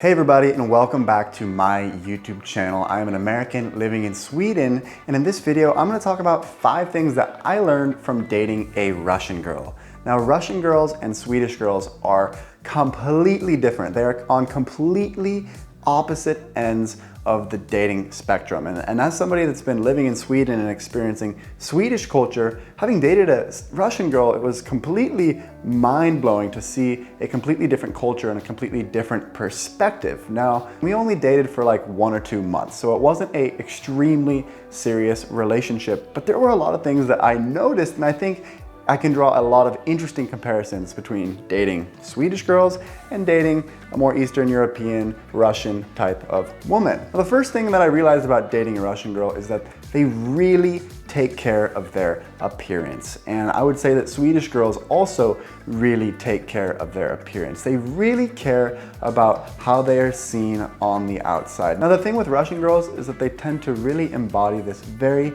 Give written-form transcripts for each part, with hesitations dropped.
Hey everybody, and welcome back to my YouTube channel. I am an American living in Sweden, and in this video I'm going to talk about 5 things that I learned from dating a Russian girl. Now, Russian girls and Swedish girls are completely different. They're on completely opposite ends of the dating spectrum. And as somebody that's been living in Sweden and experiencing Swedish culture, having dated a Russian girl, it was completely mind-blowing to see a completely different culture and a completely different perspective. Now, we only dated for like 1 or 2 months, so it wasn't an extremely serious relationship, but there were a lot of things that I noticed, and I think I can draw a lot of interesting comparisons between dating Swedish girls and dating a more Eastern European, Russian type of woman. Now, the first thing that I realized about dating a Russian girl is that they really take care of their appearance. And I would say that Swedish girls also really take care of their appearance. They really care about how they are seen on the outside. Now, the thing with Russian girls is that they tend to really embody this very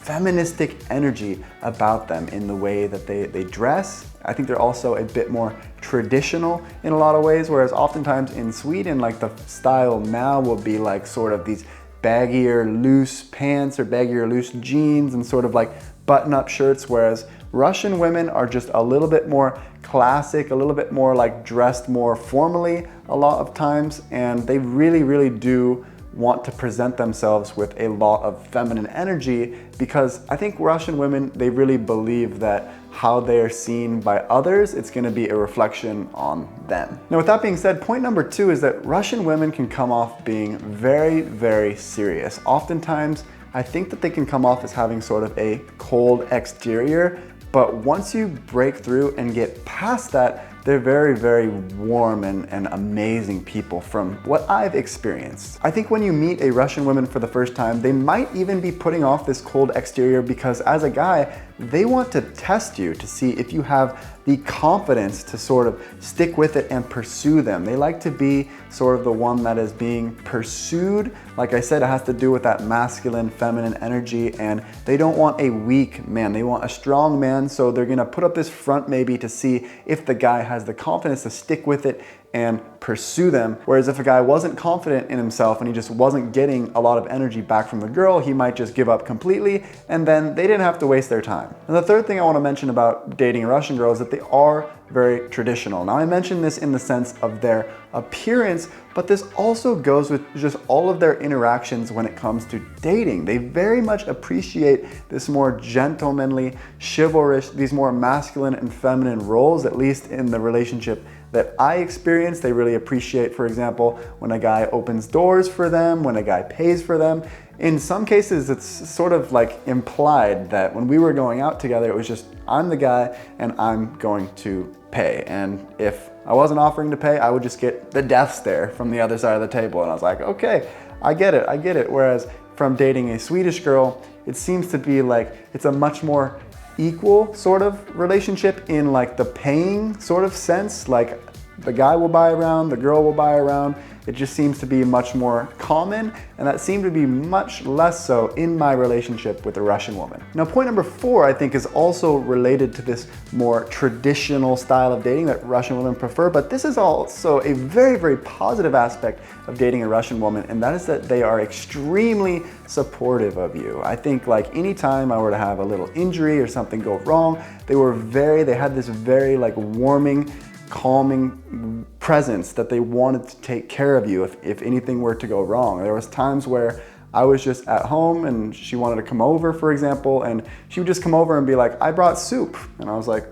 feministic energy about them in the way that they dress. I think they're also a bit more traditional in a lot of ways, whereas oftentimes in Sweden, like the style now will be like sort of these baggier loose pants or baggier loose jeans and sort of like button-up shirts, whereas Russian women are just a little bit more classic, a little bit more like dressed more formally a lot of times, and they really do want to present themselves with a lot of feminine energy, because I think Russian women, they really believe that how they are seen by others, it's going to be a reflection on them. Now, with that being said, point number 2 is that Russian women can come off being very serious. Oftentimes, I think that they can come off as having sort of a cold exterior, but once you break through and get past that, they're very warm and amazing people from what I've experienced. I think when you meet a Russian woman for the first time, they might even be putting off this cold exterior because as a guy, they want to test you to see if you have the confidence to sort of stick with it and pursue them. They like to be sort of the one that is being pursued. Like I said, it has to do with that masculine, feminine energy, and they don't want a weak man. They want a strong man, so they're gonna put up this front maybe to see if the guy has the confidence to stick with it and pursue them. Whereas if a guy wasn't confident in himself and he just wasn't getting a lot of energy back from the girl, he might just give up completely, and then they didn't have to waste their time. And the third thing I want to mention about dating a Russian girl is that they are very traditional. Now, I mentioned this in the sense of their appearance, but this also goes with just all of their interactions when it comes to dating. They very much appreciate this more gentlemanly, chivalrous, these more masculine and feminine roles, at least in the relationship that I experienced. They really appreciate, for example, when a guy opens doors for them, when a guy pays for them. In some cases, it's sort of like implied that when we were going out together, it was just, I'm the guy and I'm going to pay. And if I wasn't offering to pay, I would just get the death stare from the other side of the table. And I was like, okay, I get it. Whereas from dating a Swedish girl, it seems to be like it's a much more equal sort of relationship in like the paying sort of sense. Like the guy will buy around, the girl will buy around. It just seems to be much more common, and that seemed to be much less so in my relationship with a Russian woman. Now, point number 4, I think, is also related to this more traditional style of dating that Russian women prefer, but this is also a very positive aspect of dating a Russian woman, and that is that they are extremely supportive of you. I think like anytime I were to have a little injury or something go wrong, they had this very like warming, calming presence that they wanted to take care of you if anything were to go wrong. There was times where I was just at home and she wanted to come over, for example, and she would just come over and be like, I brought soup. And I was like,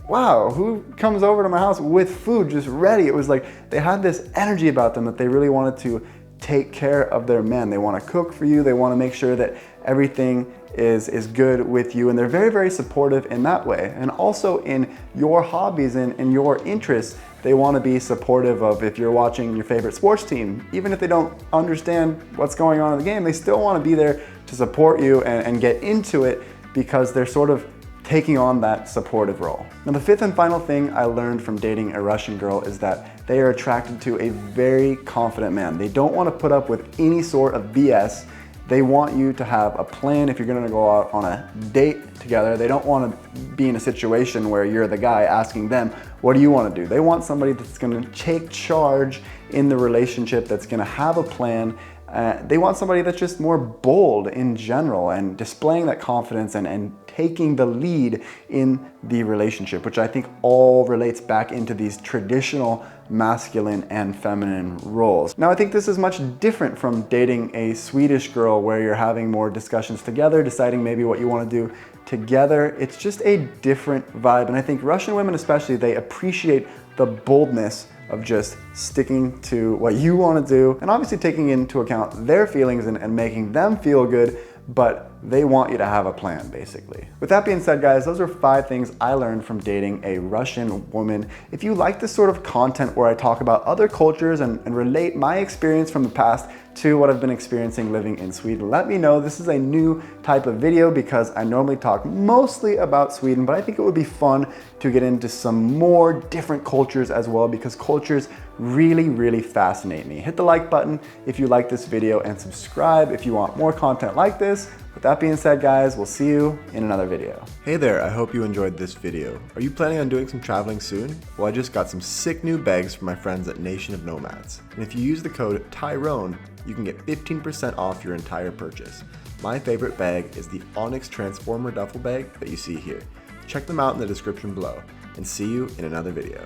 wow, who comes over to my house with food just ready? It was like they had this energy about them that they really wanted to take care of their men. They want to cook for you. They want to make sure that everything is good with you, and they're very supportive in that way. And also in your hobbies and in your interests, they want to be supportive of if you're watching your favorite sports team. Even if they don't understand what's going on in the game, they still want to be there to support you and get into it, because they're sort of taking on that supportive role. Now, the 5th and final thing I learned from dating a Russian girl is that they are attracted to a very confident man. They don't want to put up with any sort of BS. They want you to have a plan if you're gonna go out on a date together. They don't want to be in a situation where you're the guy asking them, what do you want to do? They want somebody that's gonna take charge in the relationship that's gonna have a plan. They want somebody that's just more bold in general and displaying that confidence and taking the lead in the relationship, which I think all relates back into these traditional masculine and feminine roles. Now, I think this is much different from dating a Swedish girl where you're having more discussions together, deciding maybe what you want to do together. It's just a different vibe. And I think Russian women especially, they appreciate the boldness of just sticking to what you want to do and obviously taking into account their feelings and making them feel good, but they want you to have a plan, basically. With that being said, guys, those are 5 things I learned from dating a Russian woman. If you like this sort of content where I talk about other cultures and relate my experience from the past to what I've been experiencing living in Sweden, let me know. This is a new type of video because I normally talk mostly about Sweden, but I think it would be fun to get into some more different cultures as well, because cultures really fascinate me. Hit the like button if you like this video and subscribe if you want more content like this. With that being said, guys, we'll see you in another video. Hey there, I hope you enjoyed this video. Are you planning on doing some traveling soon? Well, I just got some sick new bags from my friends at Nation of Nomads. And if you use the code Tyrone, you can get 15% off your entire purchase. My favorite bag is the Onyx Transformer duffel bag that you see here. Check them out in the description below, and see you in another video.